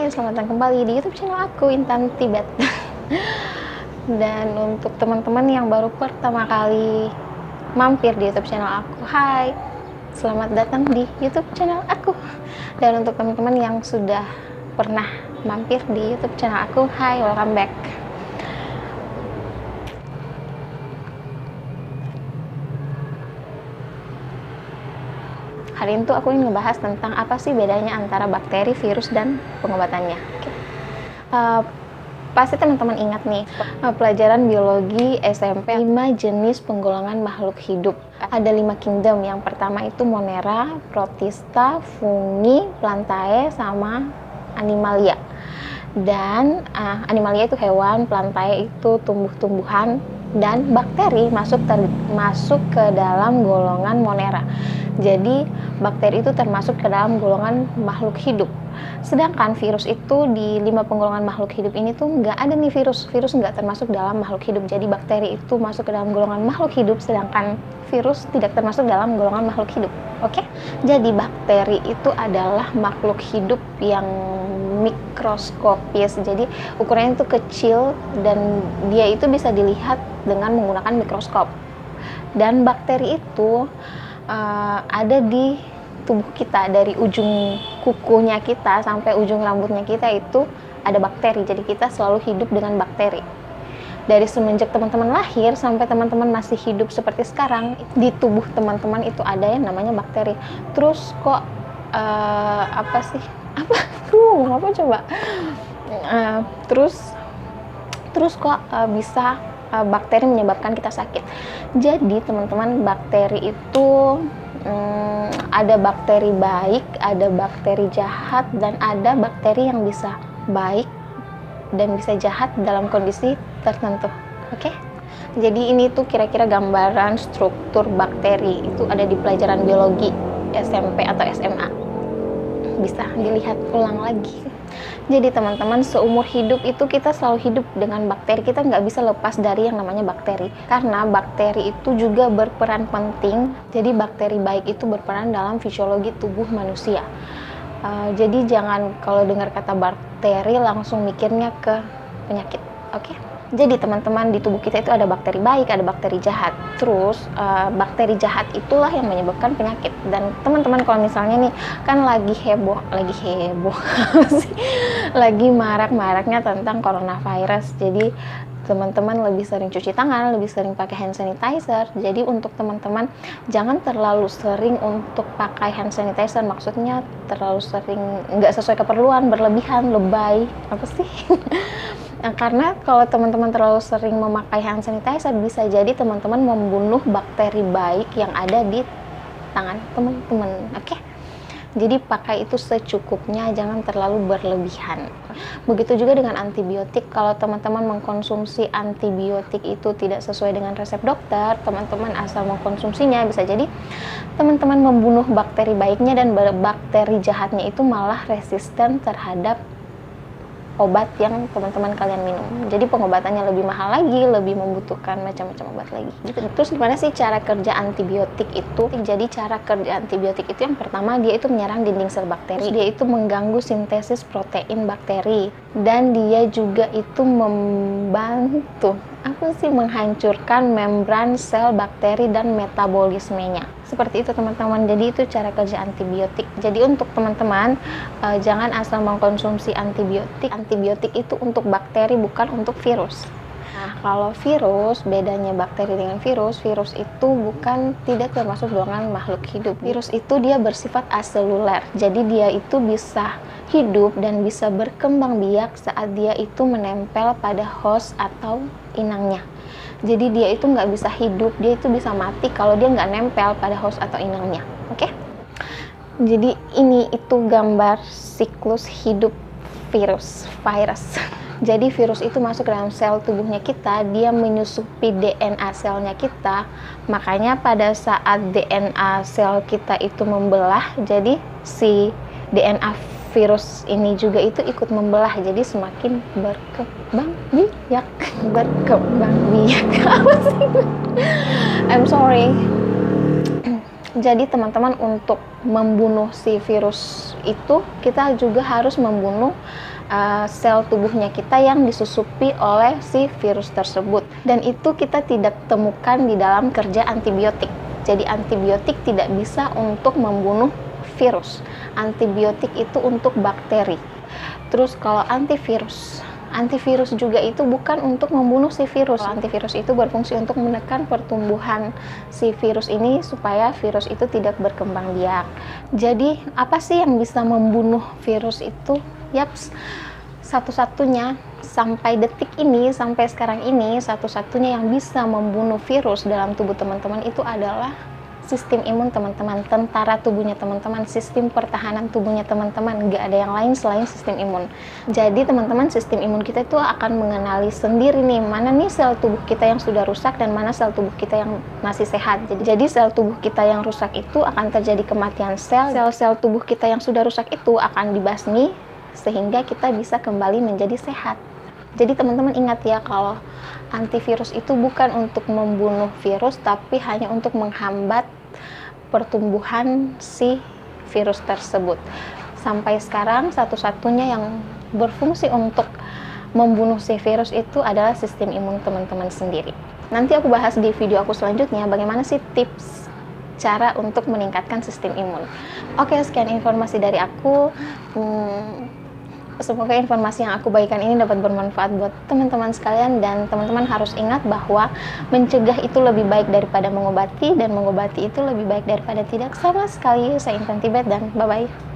Hai, selamat datang kembali di YouTube channel aku, Intan Tibet. Dan untuk teman-teman yang baru pertama kali mampir di YouTube channel aku, hai, selamat datang di YouTube channel aku. Dan untuk teman-teman yang sudah pernah mampir di YouTube channel aku, hai, welcome back. Hari ini tuh aku ingin ngebahas tentang apa sih bedanya antara bakteri, virus, dan pengobatannya. Pasti teman-teman ingat nih, pelajaran biologi SMP 5 jenis penggolongan makhluk hidup. Ada 5 kingdom. Yang pertama itu Monera, Protista, Fungi, Plantae, sama Animalia. Dan Animalia itu hewan, Plantae itu tumbuh-tumbuhan, dan bakteri masuk ke dalam golongan Monera. Jadi bakteri itu termasuk ke dalam golongan makhluk hidup. Sedangkan virus itu di 5 penggolongan makhluk hidup ini tuh nggak ada nih virus nggak termasuk dalam makhluk hidup. Jadi bakteri itu masuk ke dalam golongan makhluk hidup, sedangkan virus tidak termasuk dalam golongan makhluk hidup. Oke? Jadi bakteri itu adalah makhluk hidup yang mikroskopis. Jadi ukurannya itu kecil dan dia itu bisa dilihat dengan menggunakan mikroskop. Dan bakteri itu ada di tubuh kita, dari ujung kukunya kita sampai ujung rambutnya kita itu ada bakteri. Jadi kita selalu hidup dengan bakteri. Dari semenjak teman-teman lahir sampai teman-teman masih hidup seperti sekarang, di tubuh teman-teman itu ada yang namanya bakteri. Terus kok terus kok bisa bakteri menyebabkan kita sakit. Jadi teman-teman, bakteri itu ada bakteri baik, ada bakteri jahat, dan ada bakteri yang bisa baik dan bisa jahat dalam kondisi tertentu. Oke? Jadi ini tuh kira-kira gambaran struktur bakteri itu ada di pelajaran biologi SMP atau SMA. Bisa dilihat ulang lagi. Jadi teman-teman, seumur hidup itu kita selalu hidup dengan bakteri. Kita nggak bisa lepas dari yang namanya bakteri, karena bakteri itu juga berperan penting. Jadi bakteri baik itu berperan dalam fisiologi tubuh manusia. Jadi jangan kalau dengar kata bakteri langsung mikirnya ke penyakit. Oke? Jadi teman-teman, di tubuh kita itu ada bakteri baik, ada bakteri jahat. Terus bakteri jahat itulah yang menyebabkan penyakit. Dan teman-teman kalau misalnya nih kan lagi heboh lagi marak-maraknya tentang coronavirus. Jadi teman-teman lebih sering cuci tangan, lebih sering pakai hand sanitizer. Jadi untuk teman-teman jangan terlalu sering untuk pakai hand sanitizer. Maksudnya terlalu sering, nggak sesuai keperluan, berlebihan, lebay, apa sih? Nah, karena kalau teman-teman terlalu sering memakai hand sanitizer, bisa jadi teman-teman membunuh bakteri baik yang ada di tangan teman-teman. Oke? Jadi pakai itu secukupnya, jangan terlalu berlebihan. Begitu juga dengan antibiotik. Kalau teman-teman mengkonsumsi antibiotik itu tidak sesuai dengan resep dokter, teman-teman asal mengkonsumsinya, bisa jadi teman-teman membunuh bakteri baiknya dan bakteri jahatnya itu malah resisten terhadap obat yang teman-teman kalian minum. Jadi pengobatannya lebih mahal lagi, lebih membutuhkan macam-macam obat lagi. Gitu. Terus gimana sih cara kerja antibiotik itu? Jadi cara kerja antibiotik itu yang pertama, dia itu menyerang dinding sel bakteri. Dia itu mengganggu sintesis protein bakteri, dan dia juga itu membantu menghancurkan membran sel bakteri dan metabolismenya. Seperti itu teman-teman. Jadi itu cara kerja antibiotik. Jadi untuk teman-teman jangan asal mengkonsumsi antibiotik. Antibiotik itu untuk bakteri, bukan untuk virus. Nah, kalau virus, bedanya bakteri dengan virus itu tidak termasuk golongan makhluk hidup. Virus itu dia bersifat aseluler. Jadi dia itu bisa hidup dan bisa berkembang biak saat dia itu menempel pada host atau inangnya. Jadi dia itu nggak bisa hidup, dia itu bisa mati kalau dia nggak nempel pada host atau inangnya. Oke? Jadi ini itu gambar siklus hidup virus. Jadi virus itu masuk ke dalam sel tubuhnya kita, dia menyusupi DNA selnya kita. Makanya pada saat DNA sel kita itu membelah, jadi si DNA virus ini juga itu ikut membelah, jadi semakin berkembang biak. Apa sih? I'm sorry. Jadi teman-teman, untuk membunuh si virus itu kita juga harus membunuh sel tubuhnya kita yang disusupi oleh si virus tersebut, dan itu kita tidak temukan di dalam kerja antibiotik. Jadi antibiotik tidak bisa untuk membunuh virus, antibiotik itu untuk bakteri. Terus kalau antivirus juga itu bukan untuk membunuh si virus. Antivirus itu berfungsi untuk menekan pertumbuhan si virus ini supaya virus itu tidak berkembang biak. Jadi apa sih yang bisa membunuh virus itu? Yaps, satu-satunya sampai detik ini, sampai sekarang ini, satu-satunya yang bisa membunuh virus dalam tubuh teman-teman itu adalah sistem imun teman-teman, tentara tubuhnya teman-teman, sistem pertahanan tubuhnya teman-teman. Nggak ada yang lain selain sistem imun. Jadi teman-teman, sistem imun kita itu akan mengenali sendiri nih, mana nih sel tubuh kita yang sudah rusak dan mana sel tubuh kita yang masih sehat. Jadi sel tubuh kita yang rusak itu akan terjadi kematian sel. Sel-sel tubuh kita yang sudah rusak itu akan dibasmi sehingga kita bisa kembali menjadi sehat. Jadi teman-teman ingat ya, kalau antivirus itu bukan untuk membunuh virus, tapi hanya untuk menghambat pertumbuhan si virus tersebut. Sampai sekarang satu-satunya yang berfungsi untuk membunuh si virus itu adalah sistem imun teman-teman sendiri. Nanti aku bahas di video aku selanjutnya bagaimana sih tips cara untuk meningkatkan sistem imun. Oke, sekian informasi dari aku. Semoga informasi yang aku bagikan ini dapat bermanfaat buat teman-teman sekalian, dan teman-teman harus ingat bahwa mencegah itu lebih baik daripada mengobati, dan mengobati itu lebih baik daripada tidak sama sekali. Saya Intan Tibet, dan bye-bye.